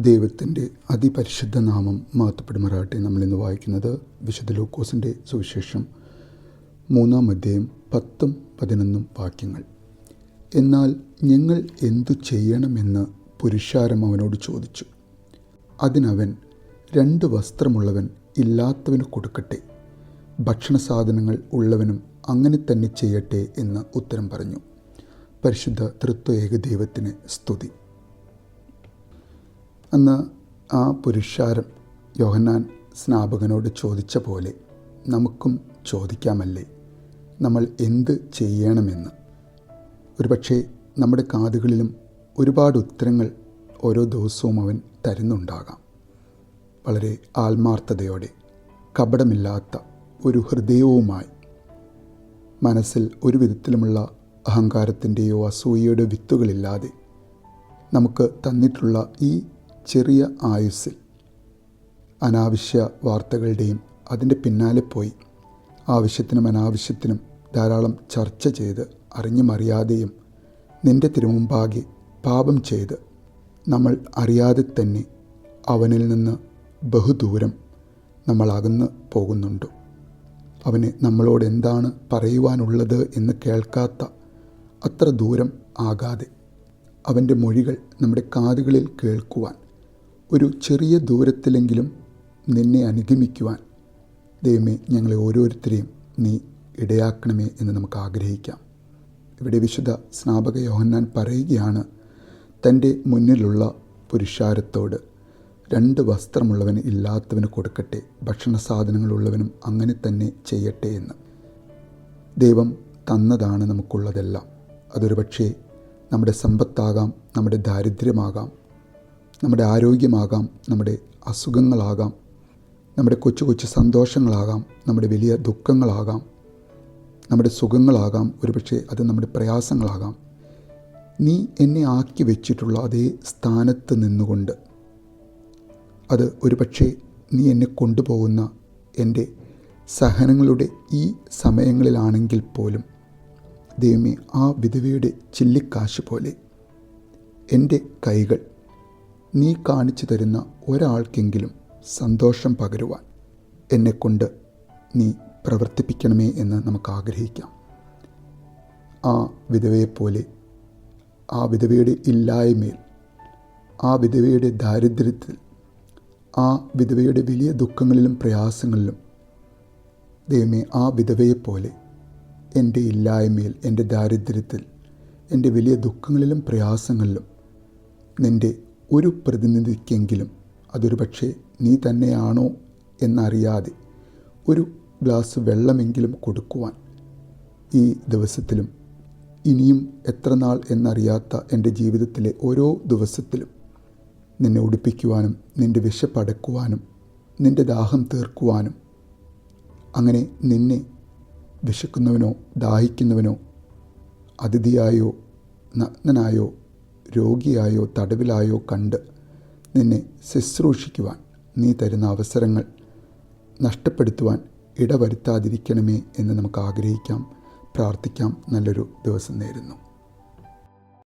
ദൈവത്തിൻ്റെ അതിപരിശുദ്ധ നാമം മഹത്വപ്പെടുമാറാകട്ടെ. നമ്മളിന്ന് വായിക്കുന്നത് വിശുദ്ധ ലൂക്കോസിൻ്റെ സുവിശേഷം 3-ാം അധ്യായം 10-11 വാക്യങ്ങൾ. എന്നാൽ ഞങ്ങൾ എന്തു ചെയ്യണമെന്ന് പുരുഷാരം അവനോട് ചോദിച്ചു. അതിനവൻ, 2 വസ്ത്രമുള്ളവൻ ഇല്ലാത്തവന് കൊടുക്കട്ടെ, ഭക്ഷണസാധനങ്ങൾ ഉള്ളവനും അങ്ങനെ തന്നെ ചെയ്യട്ടെ എന്ന് ഉത്തരം പറഞ്ഞു. പരിശുദ്ധ തൃത്വ ദൈവത്തിന് സ്തുതി. അന്ന് ആ പുരുഷാരം യോഹന്നാൻ സ്നാപകനോട് ചോദിച്ച പോലെ നമുക്കും ചോദിക്കാമല്ലേ, നമ്മൾ എന്ത് ചെയ്യണമെന്ന്. ഒരുപക്ഷെ നമ്മുടെ കാതുകളിലും ഒരുപാട് ഉത്തരങ്ങൾ ഓരോ ദിവസവും അവൻ തരുന്നുണ്ടാകാം. വളരെ ആത്മാർത്ഥതയോടെ, കപടമില്ലാത്ത ഒരു ഹൃദയവുമായി, മനസ്സിൽ ഒരു വിധത്തിലുമുള്ള അഹങ്കാരത്തിൻ്റെയോ അസൂയയുടെ വിത്തുകളില്ലാതെ നമുക്ക് തന്നിട്ടുള്ള ഈ ചെറിയ ആയുസ്സിൽ അനാവശ്യ വാർത്തകളുടെയും അതിൻ്റെ പിന്നാലെ പോയി ആവശ്യത്തിനും അനാവശ്യത്തിനും ധാരാളം ചർച്ച ചെയ്ത് അറിഞ്ഞും അറിയാതെയും നിൻ്റെ തിരുമുമ്പാകെ പാപം ചെയ്ത് നമ്മൾ അറിയാതെ തന്നെ അവനിൽ നിന്ന് ബഹുദൂരം നമ്മൾ അകന്ന് പോകുന്നുണ്ടോ? അവന് നമ്മളോട് എന്താണ് പറയുവാനുള്ളത് എന്ന് കേൾക്കാത്ത അത്ര ദൂരം ആകാതെ അവൻ്റെ മൊഴികൾ നമ്മുടെ കാതുകളിൽ കേൾക്കുവാൻ, ഒരു ചെറിയ ദൂരത്തിലെങ്കിലും നിന്നെ അനുഗമിക്കുവാൻ ദൈവമേ, ഞങ്ങളെ ഓരോരുത്തരെയും നീ ഇടയാക്കണമേ എന്ന് നമുക്ക് ആഗ്രഹിക്കാം. ഇവിടെ വിശുദ്ധ സ്നാപക യോഹന്നാൻ പറയുകയാണ്, തൻ്റെ മുന്നിലുള്ള പുരുഷാരത്തോട് 2 വസ്ത്രമുള്ളവന് ഇല്ലാത്തവന് കൊടുക്കട്ടെ, ഭക്ഷണ സാധനങ്ങളുള്ളവനും അങ്ങനെ തന്നെ ചെയ്യട്ടെ എന്ന്. ദൈവം തന്നതാണ് നമുക്കുള്ളതെല്ലാം. അതൊരു പക്ഷേ നമ്മുടെ സമ്പത്താകാം, നമ്മുടെ ദാരിദ്ര്യമാകാം, നമ്മുടെ ആരോഗ്യമാകാം, നമ്മുടെ അസുഖങ്ങളാകാം, നമ്മുടെ കൊച്ചു കൊച്ചു സന്തോഷങ്ങളാകാം, നമ്മുടെ വലിയ ദുഃഖങ്ങളാകാം, നമ്മുടെ സുഖങ്ങളാകാം, ഒരുപക്ഷെ അത് നമ്മുടെ പ്രയാസങ്ങളാകാം. നീ എന്നെ ആക്കി വെച്ചിട്ടുള്ള അതേ സ്ഥാനത്ത് നിന്നുകൊണ്ട്, അത് ഒരുപക്ഷെ നീ എന്നെ കൊണ്ടുപോകുന്ന എൻ്റെ സഹനങ്ങളുടെ ഈ സമയങ്ങളിലാണെങ്കിൽ പോലും ദൈവമേ, ആ വിധവയുടെ ചില്ലിക്കാശ് പോലെ എൻ്റെ കൈകൾ നീ കാണിച്ചു തരുന്ന ഒരാൾക്കെങ്കിലും സന്തോഷം പകരുവാൻ എന്നെക്കൊണ്ട് നീ പ്രവർത്തിപ്പിക്കണമേ എന്ന് നമുക്ക് ആഗ്രഹിക്കാം. ആ വിധവയെപ്പോലെ, ആ വിധവയുടെ ഇല്ലായ്മയിൽ, ആ വിധവയുടെ ദാരിദ്ര്യത്തിൽ, ആ വിധവയുടെ വലിയ ദുഃഖങ്ങളിലും പ്രയാസങ്ങളിലും ദൈവമേ, ആ വിധവയെപ്പോലെ എൻ്റെ ഇല്ലായ്മയിൽ, എൻ്റെ ദാരിദ്ര്യത്തിൽ, എൻ്റെ വലിയ ദുഃഖങ്ങളിലും പ്രയാസങ്ങളിലും നിൻ്റെ ഒരു പ്രതിനിധിക്കെങ്കിലും, അതൊരു പക്ഷേ നീ തന്നെയാണോ എന്നറിയാതെ, ഒരു ഗ്ലാസ് വെള്ളമെങ്കിലും കൊടുക്കുവാൻ ഈ ദിവസത്തിലും ഇനിയും എത്ര നാൾ എന്നറിയാത്ത എൻ്റെ ജീവിതത്തിലെ ഓരോ ദിവസത്തിലും നിന്നെ ഉടുപ്പിക്കുവാനും, നിൻ്റെ വിശപ്പടക്കുവാനും, നിൻ്റെ ദാഹം തീർക്കുവാനും, അങ്ങനെ നിന്നെ വിശക്കുന്നവനോ ദാഹിക്കുന്നവനോ അതിഥിയായോ നഗ്നനായോ രോഗിയായോ തടവിലായോ കണ്ട് നിന്നെ ശുശ്രൂഷിക്കുവാൻ നീ തരുന്ന അവസരങ്ങൾ നഷ്ടപ്പെടുത്തുവാൻ ഇടവരുത്താതിരിക്കണമേ എന്ന് നമുക്ക് ആഗ്രഹിക്കാം, പ്രാർത്ഥിക്കാം. നല്ലൊരു ദിവസം നേരുന്നു.